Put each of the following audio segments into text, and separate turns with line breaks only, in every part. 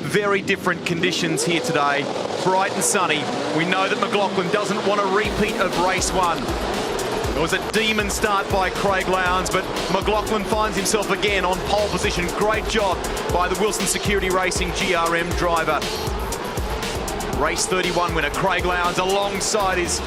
very different conditions here today. Bright and sunny. We know that McLaughlin doesn't want a repeat of race one. It was a demon start by Craig Lowndes, but McLaughlin finds himself again on pole position. Great job by the Wilson Security Racing GRM driver. Race 31 winner Craig Lowndes alongside his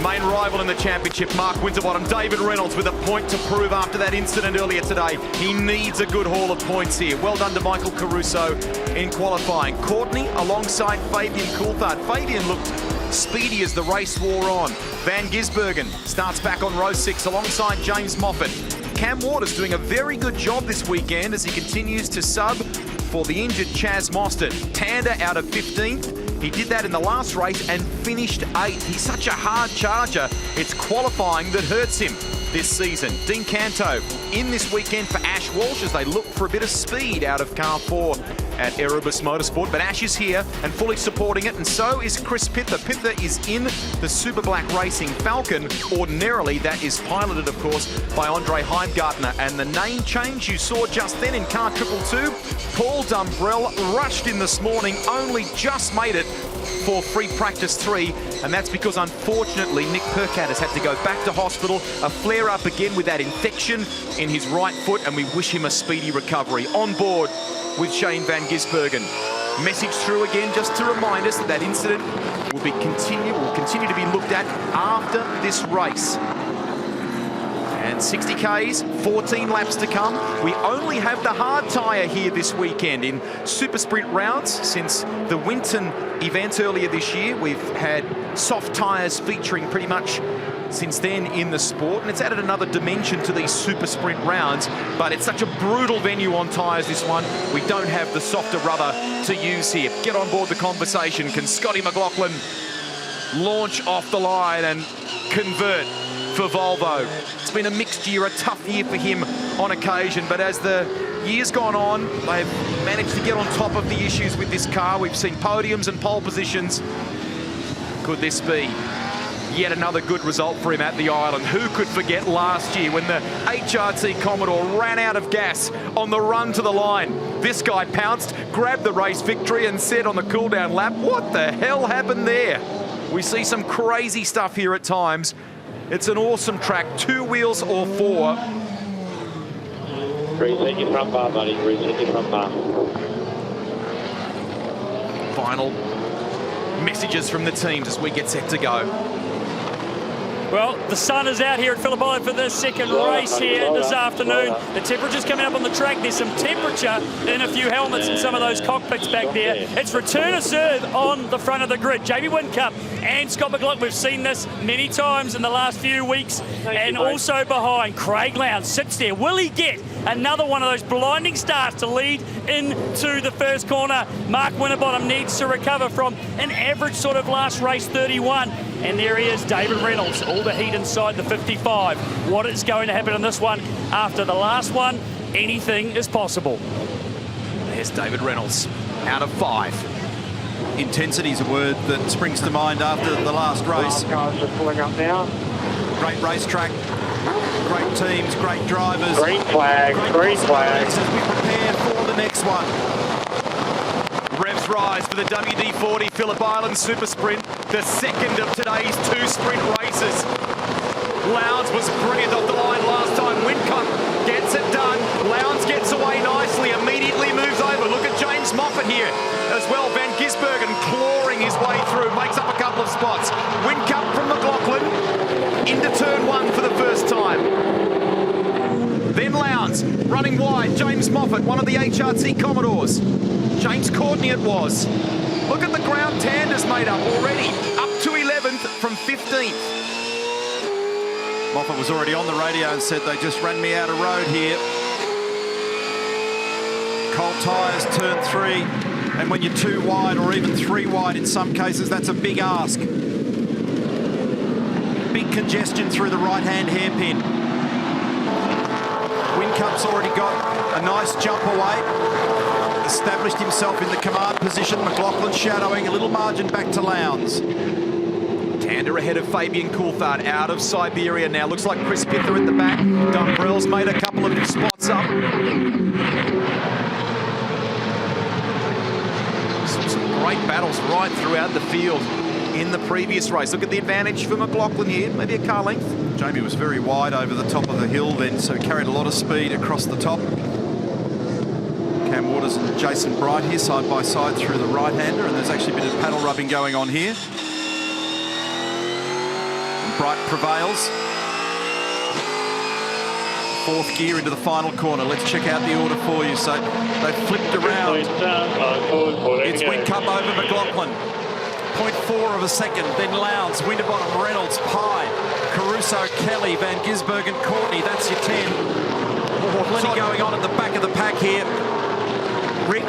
main rival in the championship, Mark Winterbottom. David Reynolds with a point to prove after that incident earlier today. He needs a good haul of points here. Well done to Michael Caruso in qualifying. Courtney alongside Fabian Coulthard. Fabian looked speedy as the race wore on. Van Gisbergen starts back on row 6 alongside James Moffat. Cam Waters doing a very good job this weekend as he continues to sub for the injured Chaz Mostert. Tander out of 15th. He did that in the last race and finished 8th. He's such a hard charger. It's qualifying that hurts him this season. Dean Canto in this weekend for Ash Walsh as they look for a bit of speed out of car 4 at Erebus Motorsport. But Ash is here and fully supporting it, and so is Chris Pither. Pither is in the Super Black Racing Falcon. Ordinarily, that is piloted, of course, by Andre Heimgartner. And the name change you saw just then in car 222, Paul Dumbrell rushed in this morning, only just made it for free practice 3, and that's because unfortunately Nick Percat has had to go back to hospital. A flare up again with that infection in his right foot, and we wish him a speedy recovery. On board with Shane Van Gisbergen. Message through again just to remind us that that incident will continue to be looked at after this race. And 60 Ks, 14 laps to come. We only have the hard tyre here this weekend in SuperSprint rounds. Since the Winton event earlier this year, we've had soft tyres featuring pretty much since then in the sport, and it's added another dimension to these SuperSprint rounds. But it's such a brutal venue on tyres, this one. We don't have the softer rubber to use here. Get on board the conversation. Can Scotty McLaughlin launch off the line and convert for Volvo? It's been a mixed year, a tough year for him on occasion, but as the year's gone on, they've managed to get on top of the issues with this car. We've seen podiums and pole positions. Could this be yet another good result for him at the island? Who could forget last year when the HRT Commodore ran out of gas on the run to the line? This guy pounced, grabbed the race victory and said on the cool-down lap, what the hell happened there? We see some crazy stuff here at times. It's an awesome track, 2 wheels or 4.
Reset your front bar, buddy. Reset your front bar.
Final messages from the teams as we get set to go.
Well, the sun is out here at Phillip Island for the second race here this afternoon. The temperature's coming up on the track. There's some temperature in a few helmets in some of those cockpits back there. It's return to serve on the front of the grid. Jamie Whincup and Scott McLaughlin. We've seen this many times in the last few weeks. And also behind, Craig Lowndes sits there. Will he get another one of those blinding starts to lead into the first corner? Mark Winterbottom needs to recover from an average sort of last race 31. And there he is, David Reynolds, all the heat inside the 55. What is going to happen in this one? After the last one, anything is possible.
There's David Reynolds, out of 5.
Intensity is a word that springs to mind after the last race.
Cars just pulling up now.
Great racetrack, great teams, great drivers.
Green flag, green flag.
As we prepare for the next one.
Revs rise for the WD-40 Phillip Island Super Sprint, the second of today's 2 sprint races. Lowndes was brilliant off the line last time. Whincup gets it done. Lowndes gets away nicely, immediately moves over. Look at James Moffat here as well. Van Gisbergen clawing his way through, makes up a couple of spots. Whincup from McLaughlin into turn 1 for the first time. Then Lowndes running wide. James Moffat, one of the HRT Commodores. James Courtney it was. Look at the ground Tander's made up already. Up to 11th from 15th.
Moffat was already on the radio and said they just ran me out of road here. Cold tyres, turn 3. And when you're 2 wide or even 3 wide in some cases, that's a big ask. Big congestion through the right-hand hairpin. Whincup's already got a nice jump away. Established himself in the command position. McLaughlin shadowing, a little margin back to Lowndes.
Tander ahead of Fabian Coulthard, out of Siberia now. Looks like Chris Pither at the back. Dumbrell's made a couple of spots up. Some great battles right throughout the field in the previous race. Look at the advantage for McLaughlin here, maybe a car length.
Jamie was very wide over the top of the hill then, so he carried a lot of speed across the top. Cam Waters and Jason Bright here side by side through the right-hander, and there's actually a bit of paddle rubbing going on here. And Bright prevails. Fourth gear into the final corner. Let's check out the order for you. So they've flipped around. It's Whincup over McLaughlin. 0.4 of a second. Then Lowndes, Winterbottom, Reynolds, Pye, Caruso, Kelly, Van Gisbergen, Courtney. That's your 10. Plenty going on at the back of the pack here. Rick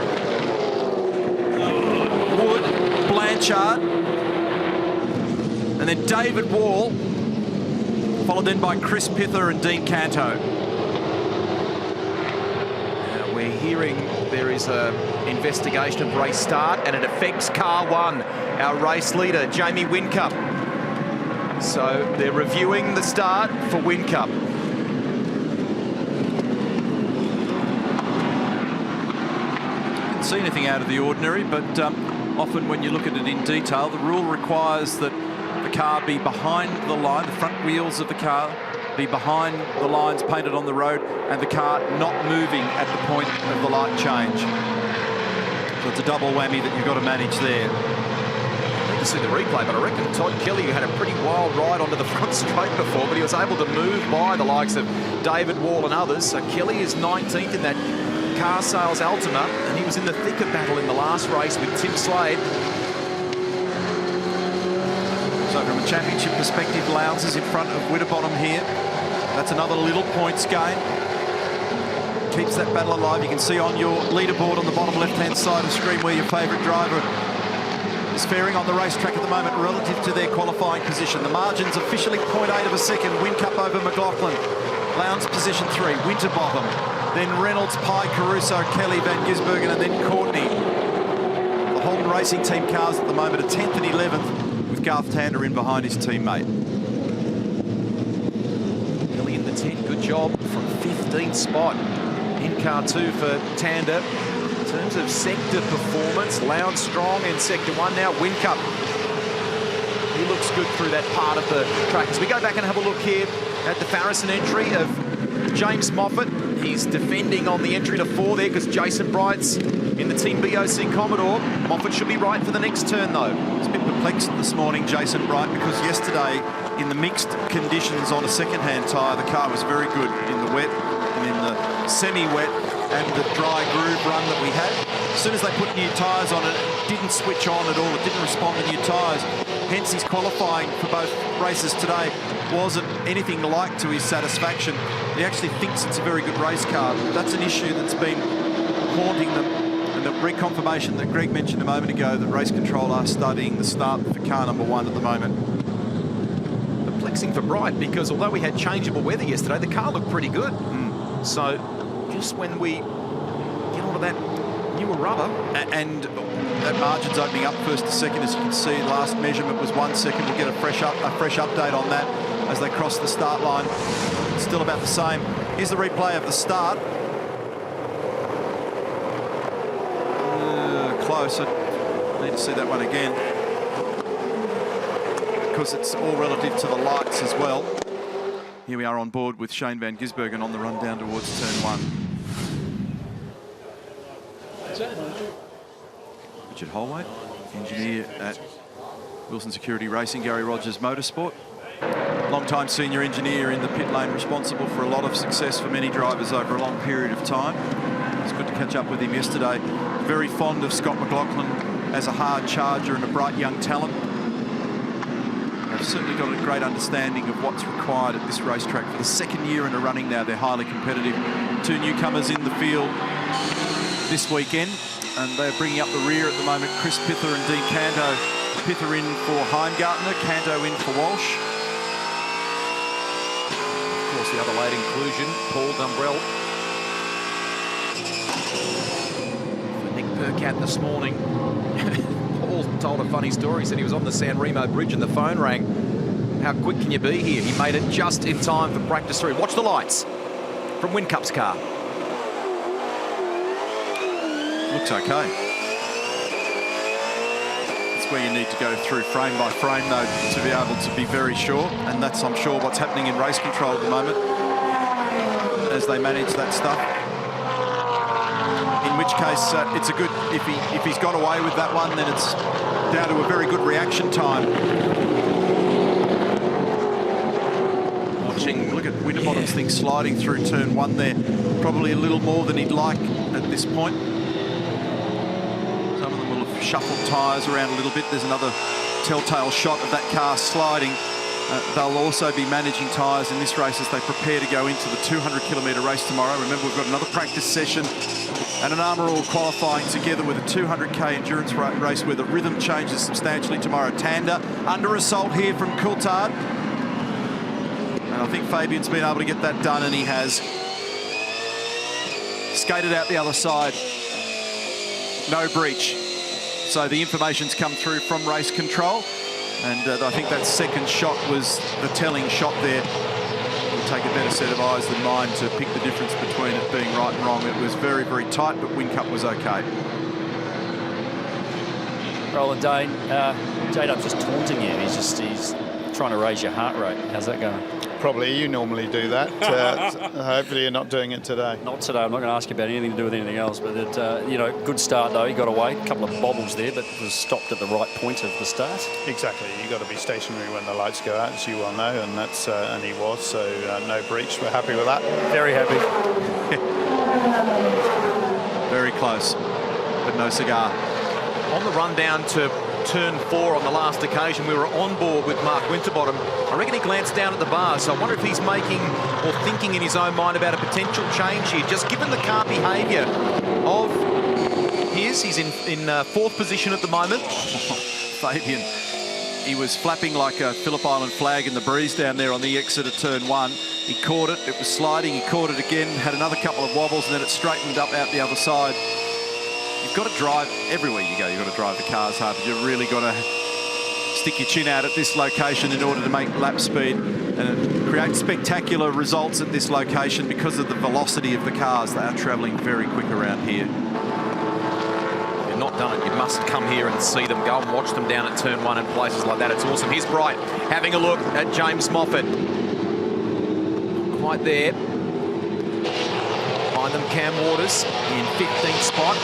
Wood, Blanchard, and then David Wall, followed then by Chris Pither and Dean Canto.
We're hearing there is an investigation of race start and it affects car one, our race leader, Jamie Whincup. So they're reviewing the start for Whincup.
Didn't see anything out of the ordinary, but often when you look at it in detail, the rule requires that the car be behind the line, the front wheels of the car be behind the lines painted on the road, and the car not moving at the point of the light change. So it's a double whammy that you've got to manage there.
I need to see the replay, but I reckon Todd Kelly had a pretty wild ride onto the front straight before, but he was able to move by the likes of David Wall and others. So Kelly is 19th in that car sales Altima, and he was in the thick of battle in the last race with Tim Slade.
So from a championship perspective, Lowndes is in front of Winterbottom here. That's another little points gain. Keeps that battle alive. You can see on your leaderboard on the bottom left-hand side of the screen where your favourite driver is faring on the racetrack at the moment relative to their qualifying position. The margin's officially 0.8 of a second. Whincup over McLaughlin. Lowndes position 3. Winterbottom. Then Reynolds, Pye, Caruso, Kelly, Van Gisbergen, and then Courtney. The Holden Racing Team cars at the moment are 10th and 11th. With Garth Tander in behind his teammate.
Kelly in the 10, good job from 15th spot in car 2 for Tander. In terms of sector performance, Lowndes strong in sector 1 now. Whincup, he looks good through that part of the track. As we go back and have a look here at the Farrison entry of James Moffat. He's defending on the entry to 4 there because Jason Bright's in the Team BOC Commodore. Moffat should be right for the next turn though.
It's a bit perplexed this morning, Jason Bright, because yesterday in the mixed conditions on a second-hand tyre, the car was very good in the wet and in the semi-wet and the dry groove run that we had. As soon as they put new tyres on it, it didn't switch on at all. It didn't respond to new tyres. Hence his qualifying for both races today wasn't anything like to his satisfaction. He actually thinks it's a very good race car. That's an issue that's been haunting them. And the reconfirmation that Greg mentioned a moment ago that race control are studying the start for car number 1 at the moment.
Perplexing for Bright because although we had changeable weather yesterday, the car looked pretty good. So just when we get onto that newer rubber.
And that margin's opening up first to second. As you can see, the last measurement was 1 second. We'll get a fresh update on that as they cross the start line. It's still about the same. Here's the replay of the start. Close. I need to see that one again because it's all relative to the lights as well. Here we are on board with Shane Van Gisbergen on the run down towards turn 1. Richard Holwaite, engineer at Wilson Security Racing, Gary Rogers Motorsport. Long-time senior engineer in the pit lane, responsible for a lot of success for many drivers over a long period of time. It's good to catch up with him yesterday. Very fond of Scott McLaughlin as a hard charger and a bright young talent. They've certainly got a great understanding of what's required at this racetrack. For the second year in a running now, they're highly competitive. 2 newcomers in the field this weekend, and they're bringing up the rear at the moment. Chris Pither and Dean Canto. Pither in for Heimgartner, Canto in for Walsh.
Of course, the other late inclusion, Paul Dumbrell. For Nick Percat this morning. Paul told a funny story. He said he was on the San Remo Bridge and the phone rang. How quick can you be here? He made it just in time for practice 3. Watch the lights from Whincup's car.
Looks okay. where you need to go through frame by frame, though, to be able to be very sure. And that's, I'm sure, what's happening in race control at the moment as they manage that stuff. In which case, it's a good, if he's got away with that one, then it's down to a very good reaction time. Watching, look at Winterbottom's thing sliding through turn 1 there. Probably a little more than he'd like at this point. Some of them will have shuffled tyres around a little bit. There's another telltale shot of that car sliding. They'll also be managing tyres in this race as they prepare to go into the 200-kilometre race tomorrow. Remember, we've got another practice session and an Armour All qualifying together with a 200k endurance race where the rhythm changes substantially tomorrow. Tanda under assault here from Coulthard. And I think Fabian's been able to get that done, and he has. Skated out the other side. No breach. So the information's come through from race control. And I think that second shot was the telling shot there. It'll take a better set of eyes than mine to pick the difference between it being right and wrong. It was very, very tight, but Whincup was okay.
Roland Dane, J-Dub's just taunting you. He's trying to raise your heart rate. How's that going?
Probably you normally do that. Hopefully you're not doing it today.
Not today. I'm not going to ask you about anything to do with anything else. But, you know, good start, though. He got away. A couple of bobbles there, but was stopped at the right point of the start.
Exactly. You've got to be stationary when the lights go out, as you well know, and that's and he was. So no breach. We're happy with that.
Very happy.
Very close, but no cigar.
On the run down to turn 4 on the last occasion, we were on board with Mark Winterbottom. I reckon he glanced down at the bar, so I wonder if he's making or thinking in his own mind about a potential change here, just given the car behaviour of his. He's in 4th position at the moment.
Fabian, he was flapping like a Phillip Island flag in the breeze down there on the exit of turn 1. He caught it, it was sliding, he caught it again, had another couple of wobbles, and then it straightened up out the other side. You've got to drive, everywhere you go, you've got to drive the cars hard, but you've really got to stick your chin out at this location in order to make lap speed and create spectacular results at this location because of the velocity of the cars. They are travelling very quick around here.
You've not done it, you must come here and see them. Go and watch them down at turn 1 and places like that. It's awesome. Here's Bright having a look at James Moffat. Quite there. Behind them, Cam Waters in 15th spot.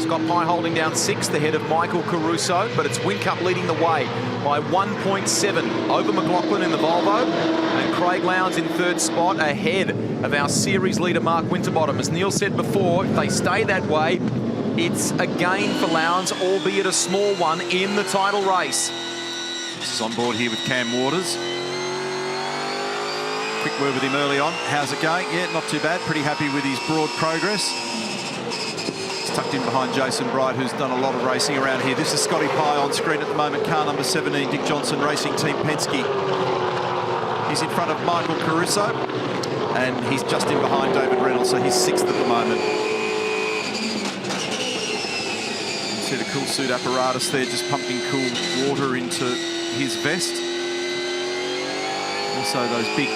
Scott Pye holding down 6th ahead of Michael Caruso, but it's Whincup leading the way by 1.7 over McLaughlin in the Volvo, and Craig Lowndes in 3rd spot ahead of our series leader Mark Winterbottom. As Neil said before, if they stay that way, it's a gain for Lowndes, albeit a small one, in the title race.
This is on board here with Cam Waters. Quick word with him early on. How's it going? Yeah, not too bad. Pretty happy with his broad progress. Tucked in behind Jason Bright, who's done a lot of racing around here. This is Scotty Pye on screen at the moment. Car number 17, Dick Johnson Racing Team Penske. He's in front of Michael Caruso, and he's just in behind David Reynolds, so he's 6th at the moment. You see the cool suit apparatus there, just pumping cool water into his vest. Also those big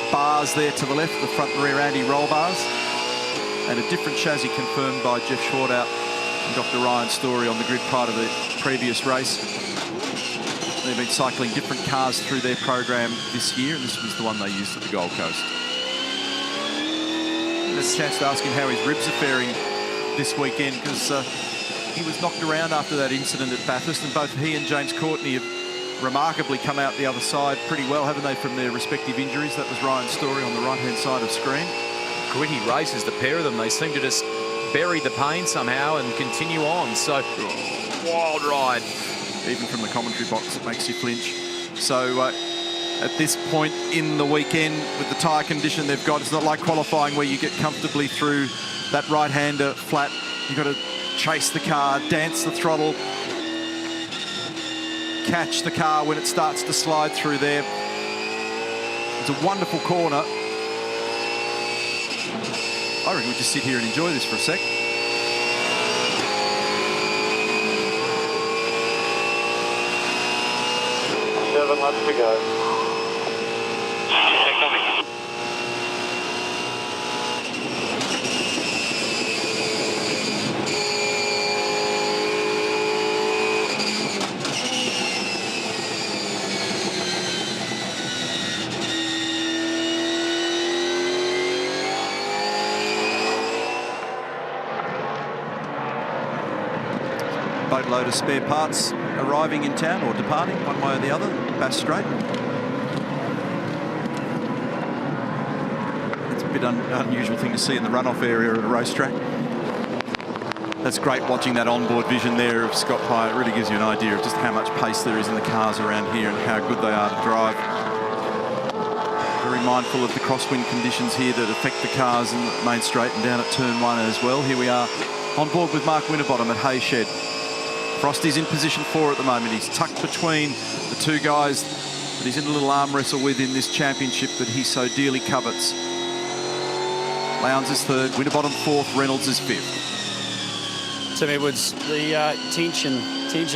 bars there to the left, the front and rear anti-roll bars. And a different chassis confirmed by Jeff Schwartout and Dr. Ryan Story on the grid prior to the previous race. They've been cycling different cars through their program this year, and this was the one they used at the Gold Coast. And there's a chance to ask him how his ribs are faring this weekend, because he was knocked around after that incident at Bathurst, and both he and James Courtney have remarkably come out the other side pretty well, haven't they, from their respective injuries. That was Ryan Story on the right-hand side of screen.
Gritty races, the pair of them. They seem to just bury the pain somehow and continue on. So, wild ride.
Even from the commentary box, it makes you flinch. So, at this point in the weekend, with the tyre condition they've got, it's not like qualifying where you get comfortably through that right-hander flat. You've got to chase the car, dance the throttle, catch the car when it starts to slide through there. It's a wonderful corner. I reckon we'll just sit here and enjoy this for a sec.
7 laps to go.
boatload of spare parts arriving in town or departing one way or the other. Bass Strait. It's a bit unusual thing to see in the runoff area of a racetrack. That's great watching that onboard vision there of Scott Pye. It really gives you an idea of just how much pace there is in the cars around here and how good they are to drive. Very mindful of the crosswind conditions here that affect the cars in the main straight and down at turn 1 as well. Here we are on board with Mark Winterbottom at Hayshed. Frosty's in position 4 at the moment. He's tucked between the two guys that he's in a little arm wrestle with in this championship that he so dearly covets. Lowndes is 3rd, Winterbottom 4th, Reynolds is 5th.
Tim Edwards, the tension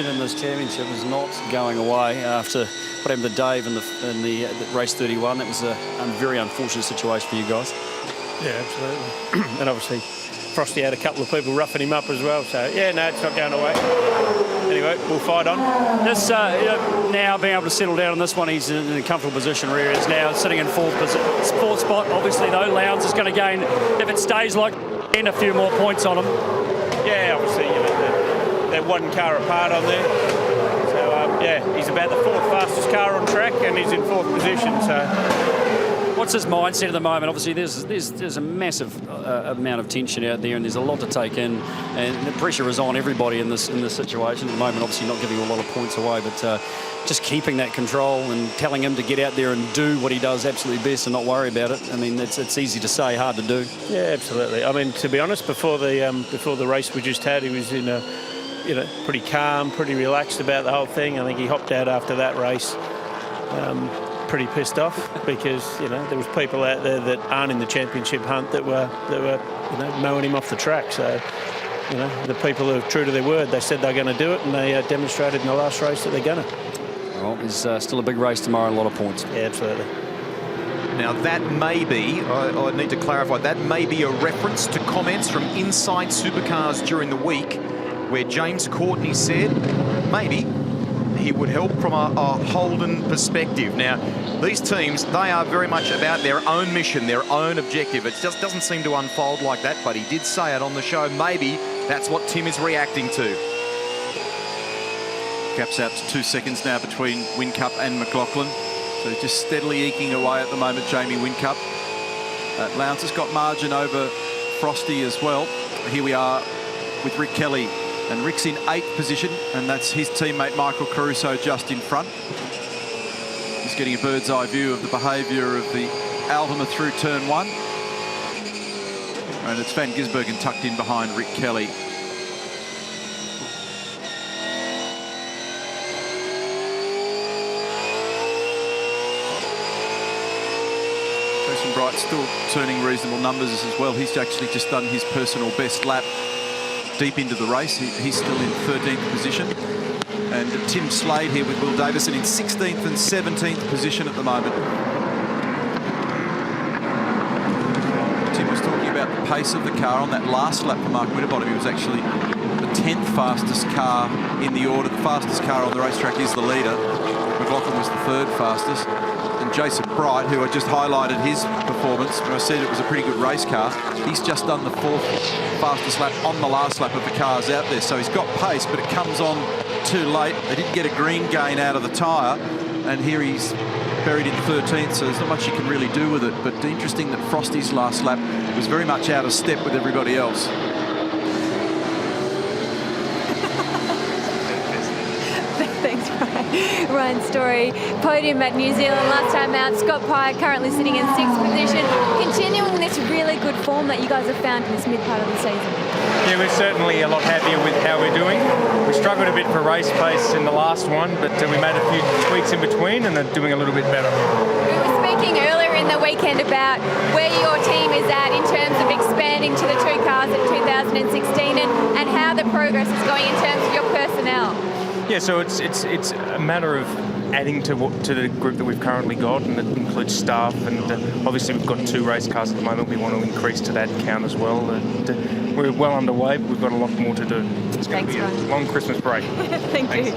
in this championship is not going away after what happened to Dave in the race 31. That was a very unfortunate situation for you guys.
Yeah, absolutely. And obviously, Frosty had a couple of people roughing him up as well. So, yeah, no, it's not going away. Anyway, we'll fight on.
This now being able to settle down on this one, he's in a comfortable position where he is now, sitting in fourth spot. Obviously, though, Lowndes is going to gain, if it stays like, a few more points on him.
Yeah, obviously, you know, they're one car apart on there. So, yeah, he's about the 4th fastest car on track and he's in 4th position, so...
What's his mindset at the moment? Obviously, there's a massive amount of tension out there and there's a lot to take in and the pressure is on everybody in this situation at the moment. Obviously, not giving a lot of points away, but just keeping that control and telling him to get out there and do what he does absolutely best and not worry about it. I mean, it's easy to say, hard to do.
Yeah, absolutely. I mean, to be honest, before the race we just had, he was in a, you know, pretty calm, pretty relaxed about the whole thing. I think he hopped out after that race, pretty pissed off because, you know, there was people out there that aren't in the championship hunt that were you know, mowing him off the track. So, you know, the people who are true to their word, they said they're going to do it, and they demonstrated in the last race that they're going to.
Well, there's still a big race tomorrow and a lot of points.
Yeah, absolutely.
Now that may be, I need to clarify, that may be a reference to comments from Inside Supercars during the week where James Courtney said maybe he would help from a Holden perspective. Now, these teams, they are very much about their own mission, their own objective. It just doesn't seem to unfold like that, but he did say it on the show. Maybe that's what Tim is reacting to.
Gaps out to 2 seconds now between Whincup and McLaughlin. So just steadily eking away at the moment, Jamie Whincup. Lowndes has got margin over Frosty as well. Here we are with Rick Kelly. And Rick's in 8th position, and that's his teammate Michael Caruso just in front. He's getting a bird's eye view of the behaviour of the Altima through turn 1. And it's Van Gisbergen tucked in behind Rick Kelly. Jason Bright still turning reasonable numbers as well. He's actually just done his personal best lap deep into the race. He's still in 13th position. And Tim Slade here with Will Davison in 16th and 17th position at the moment. Tim was talking about the pace of the car on that last lap for Mark Winterbottom. He was actually the 10th fastest car in the order. The fastest car on the racetrack is the leader. McLaughlin was the 3rd fastest. And Jason Bright, who I just highlighted his performance when I said it was a pretty good race car, he's just done the 4th fastest lap on the last lap of the cars out there. So he's got pace, but it comes on too late. They didn't get a green gain out of the tyre, and here he's buried in 13th, so there's not much you can really do with it. But interesting that Frosty's last lap was very much out of step with everybody else.
Thanks, Ryan. Ryan Story, podium at New Zealand last time out. Scott Pye currently sitting in 6th position, continuing this really good form that you guys have found in this mid part of the season.
Yeah, we're certainly a lot happier with how we're doing. We struggled a bit for race pace in the last one, but we made a few tweaks in between and are doing a little bit better.
We were speaking earlier in the weekend about where your team is at in terms of expanding to the 2 cars in 2016 and how the progress is going in terms of your personnel.
Yeah, so it's a matter of adding to the group that we've currently got, and it includes staff, and obviously we've got 2 race cars at the moment. We want to increase to that count as well, and we're well underway, but we've got a lot more to do. It's going to be a long Christmas break.
Thank you.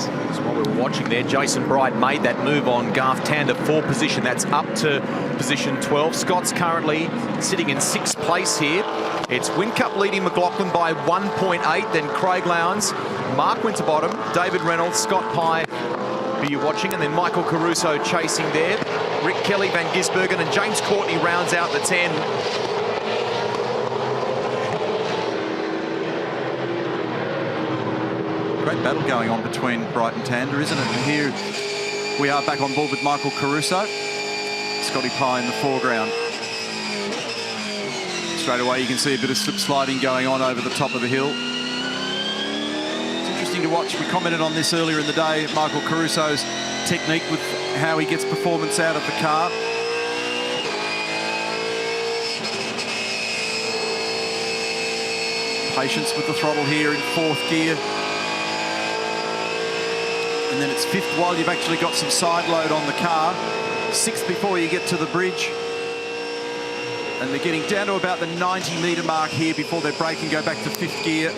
is.
So while we were watching there, Jason Bright made that move on Garth Tander for position. That's up to position 12. Scott's currently sitting in 6th place here. It's Whincup leading McLaughlin by 1.8, then Craig Lowndes, Mark Winterbottom, David Reynolds, Scott Pye, who you're watching, and then Michael Caruso chasing there. Rick Kelly, Van Gisbergen, and James Courtney rounds out the 10.
Great battle going on between Bright and Tander, isn't it? And here we are back on board with Michael Caruso. Scotty Pye in the foreground. Straight away you can see a bit of slip sliding going on over the top of the hill. It's interesting to watch. We commented on this earlier in the day, Michael Caruso's technique with how he gets performance out of the car. Patience with the throttle here in 4th gear. And then it's 5th while you've actually got some side load on the car. 6th before you get to the bridge. And they're getting down to about the 90-metre mark here before they break and go back to 5th gear.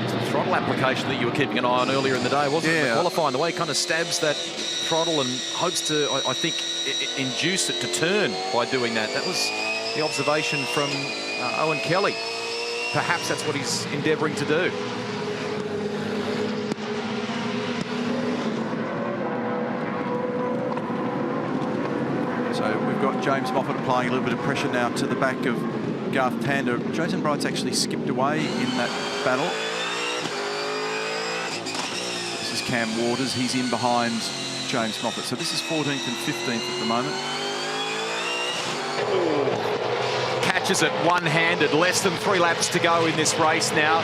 It's the throttle application that you were keeping an eye on earlier in the day, wasn't it? Qualifying, the way he kind of stabs that throttle and hopes to, I think, induce it to turn by doing that. That was the observation from Owen Kelly. Perhaps that's what he's endeavouring to do.
So we've got James Moffat applying a little bit of pressure now to the back of Garth Tander. Jason Bright's actually skipped away in that battle. This is Cam Waters. He's in behind James Moffat. So this is 14th and 15th at the moment.
Catches it one-handed. Less than 3 laps to go in this race now.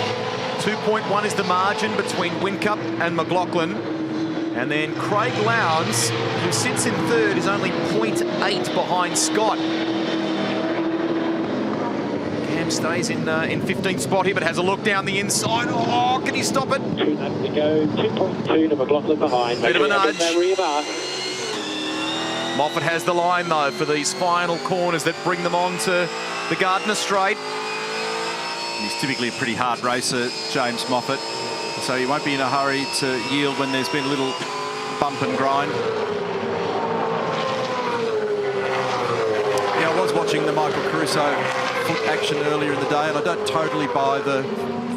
2.1 is the margin between Whincup and McLaughlin. And then Craig Lowndes, who sits in 3rd, is only 0.8 behind Scott. Cam stays in 15th spot here, but has a look down the inside. Oh, can he stop it?
2 laps to go, 2.2 to McLaughlin behind.
Bit of a nudge. Moffat has the line, though, for these final corners that bring them on to the Gardner Straight.
He's typically a pretty hard racer, James Moffat. So he won't be in a hurry to yield when there's been a little bump and grind. Yeah, I was watching the Michael Caruso foot action earlier in the day, and I don't totally buy the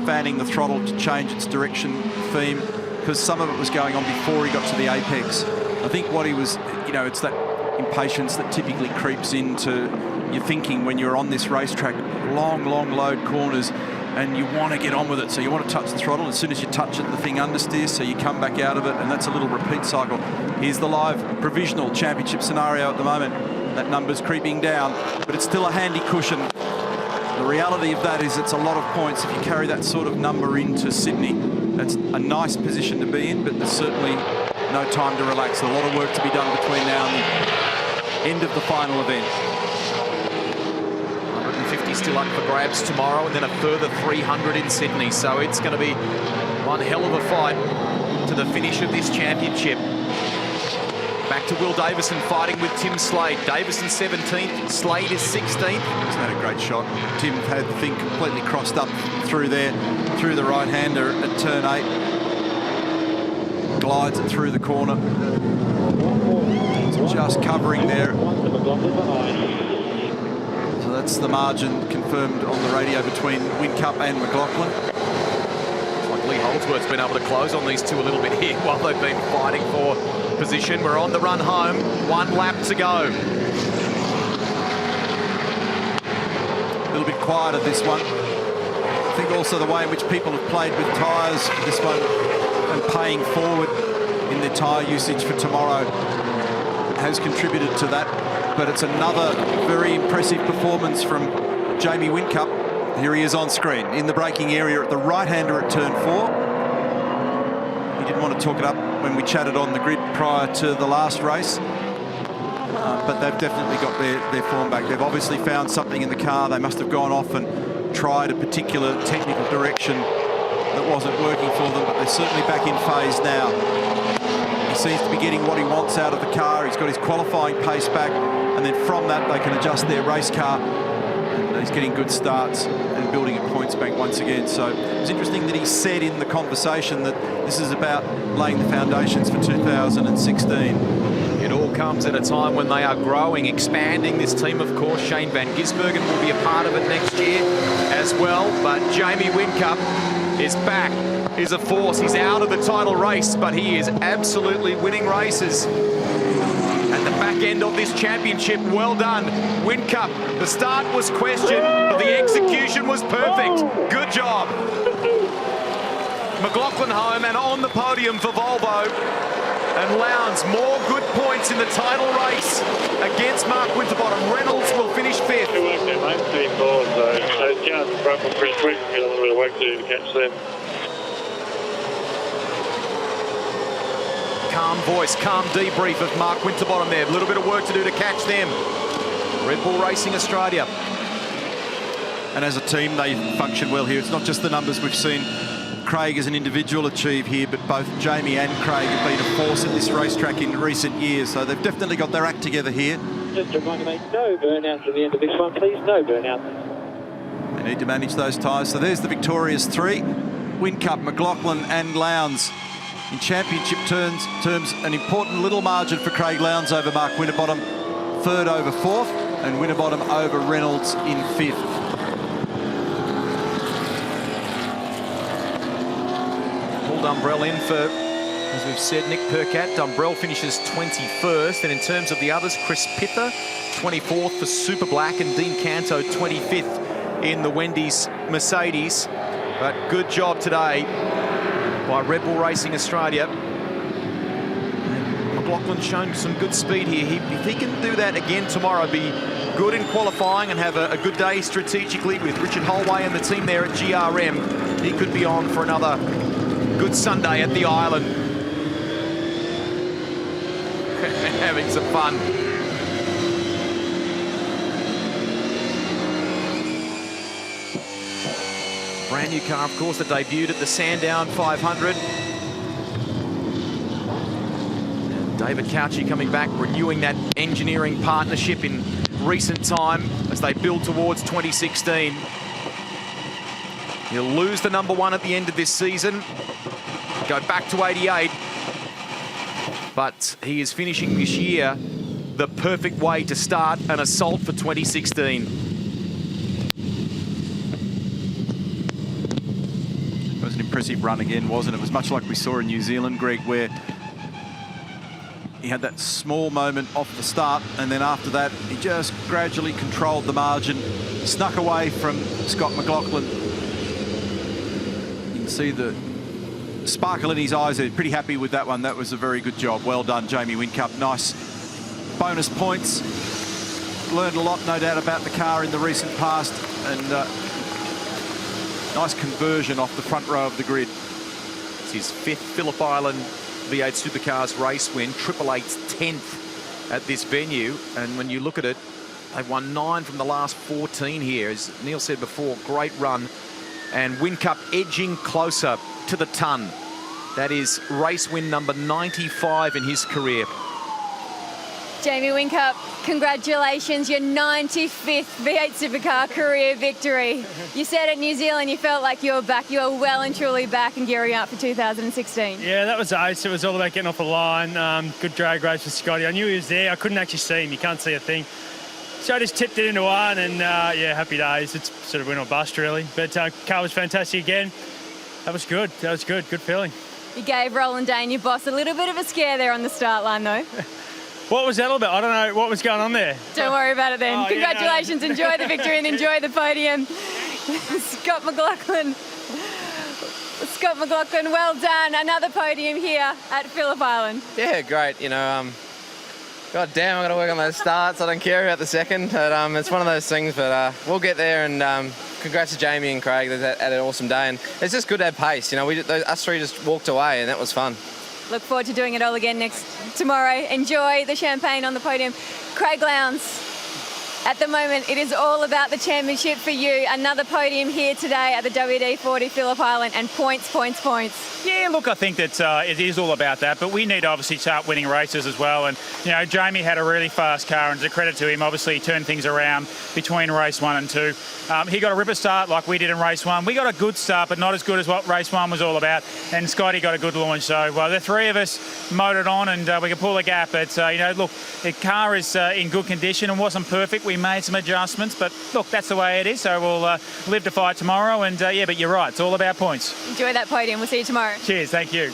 fanning the throttle to change its direction theme, because some of it was going on before he got to the apex. I think what he was, you know, it's that impatience that typically creeps into your thinking when you're on this racetrack, long load corners, and you want to get on with it, so you want to touch the throttle. As soon as you touch it, the thing understeers, so you come back out of it, and that's a little repeat cycle. Here's the live provisional championship scenario at the moment. That number's creeping down, but it's still a handy cushion. The reality of that is it's a lot of points if you carry that sort of number into Sydney. That's a nice position to be in, but there's certainly no time to relax. A lot of work to be done between now and the end of the final event.
150 still up for grabs tomorrow, and then a further 300 in Sydney. So it's going to be one hell of a fight to the finish of this championship. Back to Will Davison fighting with Tim Slade. Davison 17th, Slade is 16th.
Isn't that a great shot? Tim had the thing completely crossed up through there, through the right-hander at turn 8. Glides it through the corner. It's just covering there. So that's the margin confirmed on the radio between Whincup and McLaughlin.
It's like Lee Holdsworth's been able to close on these two a little bit here while they've been fighting for position. We're on the run home, 1 lap to go.
A little bit quieter this one. I think also the way in which people have played with tyres for this one and paying forward in their tyre usage for tomorrow has contributed to that. But it's another very impressive performance from Jamie Whincup. Here he is on screen in the braking area at the right-hander at turn 4. He didn't want to talk it up when we chatted on the grid prior to the last race. But they've definitely got their form back. They've obviously found something in the car. They must have gone off and tried a particular technical direction that wasn't working for them, but they're certainly back in phase now. He's seems to be getting what he wants out of the car. He's got his qualifying pace back, and then from that they can adjust their race car. And he's getting good starts and building a points bank once again. So it was interesting that he said in the conversation that this is about laying the foundations for 2016.
It all comes at a time when they are growing, expanding this team, of course. Shane Van Gisbergen will be a part of it next year as well. But Jamie Whincup is back, is a force. He's out of the title race, but he is absolutely winning races. At the back end of this championship, well done, Whincup. The start was questioned, but the execution was perfect. Good job. McLaughlin home and on the podium for Volvo. And Lowndes, more good points in the title race against Mark Winterbottom. Reynolds will finish 5th.
Good work there, mate. Team forward, so just in front of Chris. We've got a little bit of work to do to catch them.
Calm voice, calm debrief of Mark Winterbottom there. A little bit of work to do to catch them. Red Bull Racing Australia.
And as a team, they function well here. It's not just the numbers we've seen Craig as an individual achieve here, but both Jamie and Craig have been a force at this racetrack in recent years, so they've definitely got their act together here.
Just a reminder, mate, no burnouts at the end of this one, please. No burnouts.
They need to manage those tyres. So there's the victorious 3. Whincup, McLaughlin and Lowndes. In championship terms, an important little margin for Craig Lowndes over Mark Winterbottom. 3rd over 4th, and Winterbottom over Reynolds in 5th.
Dumbrell in for, as we've said, Nick Percat. Dumbrell finishes 21st, and in terms of the others, Chris Pither 24th for Super Black, and Dean Canto 25th in the Wendy's Mercedes. But good job today by Red Bull Racing Australia. And McLaughlin's shown some good speed here. If he can do that again tomorrow, be good in qualifying and have a good day strategically with Richard Holway and the team there at GRM, he could be on for another good Sunday at the island. Having some fun. Brand new car, of course, that debuted at the Sandown 500. And David Cauchi coming back, renewing that engineering partnership in recent time as they build towards 2016. He'll lose the #1 at the end of this season, go back to 88, but he is finishing this year the perfect way to start an assault for 2016.
It was an impressive run again, wasn't it? It was much like we saw in New Zealand, Greg, where he had that small moment off the start, and then after that, he just gradually controlled the margin, snuck away from Scott McLaughlin. You can see the sparkle in his eyes. They're pretty happy with that one. That was a very good job. Well done, Jamie Whincup. Nice bonus points. Learned a lot, no doubt, about the car in the recent past, and nice conversion off the front row of the grid.
It's his 5th Phillip Island V8 Supercars race win, Triple Eight's 10th at this venue, and when you look at it, they've won 9 from the last 14 here. As Neil said before, great run, and Whincup edging closer to the ton. That is race win number 95 in his career.
Jamie Whincup, congratulations, your 95th V8 Supercar career victory. You said at New Zealand you felt like you were back. You were well and truly back and gearing up for 2016.
Yeah, that was ace. It was all about getting off the line. Good drag race for Scotty. I knew he was there. I couldn't actually see him. You can't see a thing. So I just tipped it into one, and yeah, happy days. It's sort of win or bust, really. But car was fantastic again. That was good. That was good. Good feeling.
You gave Roland Dane, your boss, a little bit of a scare there on the start line, though.
What was that all about? I don't know what was going on there.
Don't worry about it then.
Oh,
congratulations.
Yeah, no.
Enjoy the victory and enjoy the podium. Scott McLaughlin. Scott McLaughlin, well done. Another podium here at Phillip Island.
Yeah, great. You know, God damn, I've got to work on those starts. I don't care about the second. But, it's one of those things, but we'll get there. And congrats to Jamie and Craig. They've had an awesome day. And it's just good to have pace. You know, us three just walked away, and that was fun.
Look forward to doing it all again tomorrow. Enjoy the champagne on the podium. Craig Lowndes, At the moment, it is all about the championship for you. Another podium here today at the WD-40 Phillip Island, and points, points, points.
Yeah, look, I think that it is all about that, but we need to obviously start winning races as well. And, you know, Jamie had a really fast car, and it's a credit to him. Obviously, he turned things around between race 1 and 2. He got a ripper start like we did in race 1. We got a good start, but not as good as what race 1 was all about. And Scotty got a good launch. So the three of us motored on, and we could pull the gap. But, you know, look, the car is in good condition and wasn't perfect. We made some adjustments, but look, that's the way it is. So we'll live to fight tomorrow. And, yeah, but you're right. It's all about points.
Enjoy that podium. We'll see you tomorrow.
Cheers. Thank you.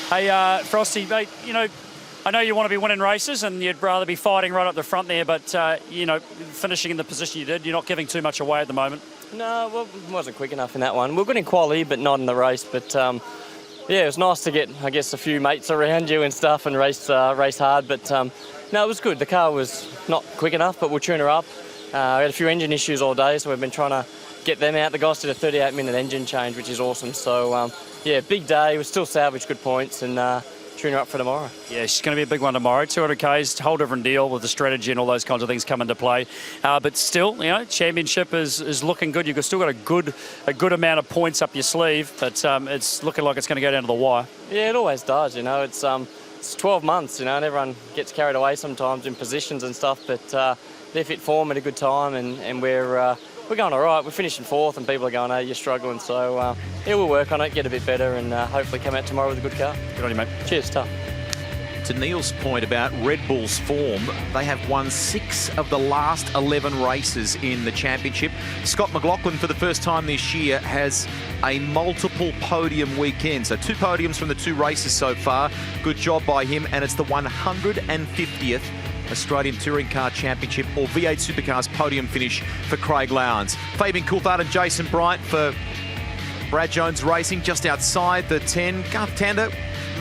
Hey, Frosty, mate, you know, I know you want to be winning races and you'd rather be fighting right up the front there, but, you know, finishing in the position you did, you're not giving too much away at the moment.
No, well, it wasn't quick enough in that one. We're good in quality, but not in the race. But, yeah, it was nice to get, I guess, a few mates around you and stuff and race hard. But, no, it was good. The car was not quick enough, but we'll tune her up. We had a few engine issues all day, so we've been trying to get them out. The guys did a 38-minute engine change, which is awesome. So, yeah, big day. We still salvaged good points and tune her up for tomorrow.
Yeah, she's going to be a big one tomorrow. 200Ks, whole different deal with the strategy and all those kinds of things come into play. But still, you know, championship is looking good. You've still got a good amount of points up your sleeve, but it's looking like it's going to go down to the wire.
Yeah, it always does. You know, it's 12 months. You know, and everyone gets carried away sometimes in positions and stuff. But they're fit form at a good time, and we're going all right. We're finishing 4th, and people are going, "Hey, you're struggling." So yeah, we'll work on it, get a bit better, and hopefully come out tomorrow with a good car.
Good on you, mate.
Cheers, tough.
To Neil's point about Red Bull's form, they have won 6 of the last 11 races in the championship. Scott McLaughlin, for the first time this year, has a multiple podium weekend. So 2 podiums from the 2 races so far. Good job by him, and it's the 150th Australian Touring Car Championship or V8 Supercars podium finish for Craig Lowndes. Fabian Coulthard and Jason Bryant for Brad Jones Racing just outside the 10. Garth Tander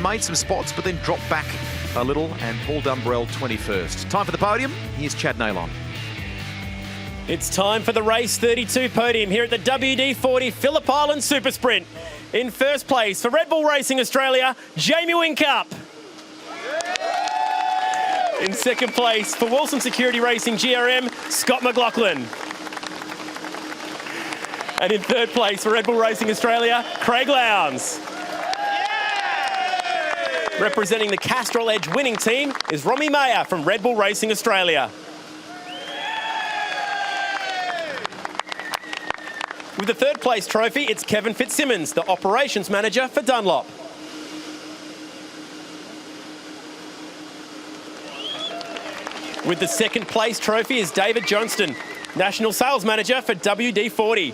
made some spots but then dropped back a little, and Paul Dumbrell 21st. Time for the podium. Here's Chad Naylon.
It's time for the race 32 podium here at the WD-40 Phillip Island SuperSprint. In first place for Red Bull Racing Australia, Jamie Whincup. In second place for Wilson Security Racing GRM, Scott McLaughlin. And in third place for Red Bull Racing Australia, Craig Lowndes. Representing the Castrol Edge winning team is Romy Mayer from Red Bull Racing Australia. With the third place trophy, it's Kevin Fitzsimmons, the operations manager for Dunlop. With the second place trophy is David Johnston, national sales manager for WD-40.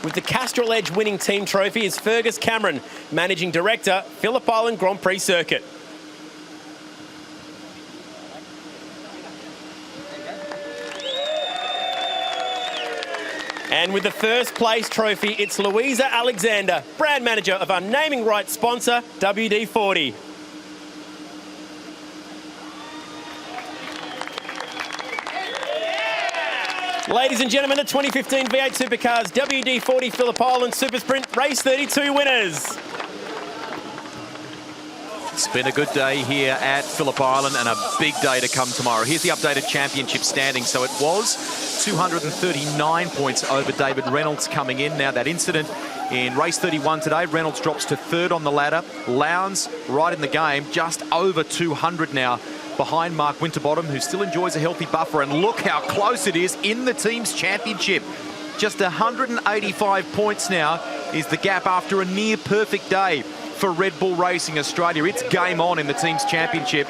With the Castrol Edge winning team trophy is Fergus Cameron, managing director, Phillip Island Grand Prix Circuit. And with the first place trophy, it's Louisa Alexander, brand manager of our naming rights sponsor, WD-40. Ladies and gentlemen, the 2015 V8 Supercars WD-40 Phillip Island SuperSprint Race 32 winners.
It's been a good day here at Phillip Island and a big day to come tomorrow. Here's the updated championship standing. So it was 239 points over David Reynolds coming in. Now that incident in race 31 today, Reynolds drops to 3rd on the ladder. Lowndes right in the game, just over 200 now behind Mark Winterbottom, who still enjoys a healthy buffer. And look how close it is in the team's championship. Just 185 points now is the gap after a near perfect day for Red Bull Racing Australia. It's game on in the team's championship.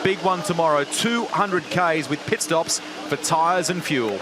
Big one tomorrow, 200 Ks with pit stops for tyres and fuel.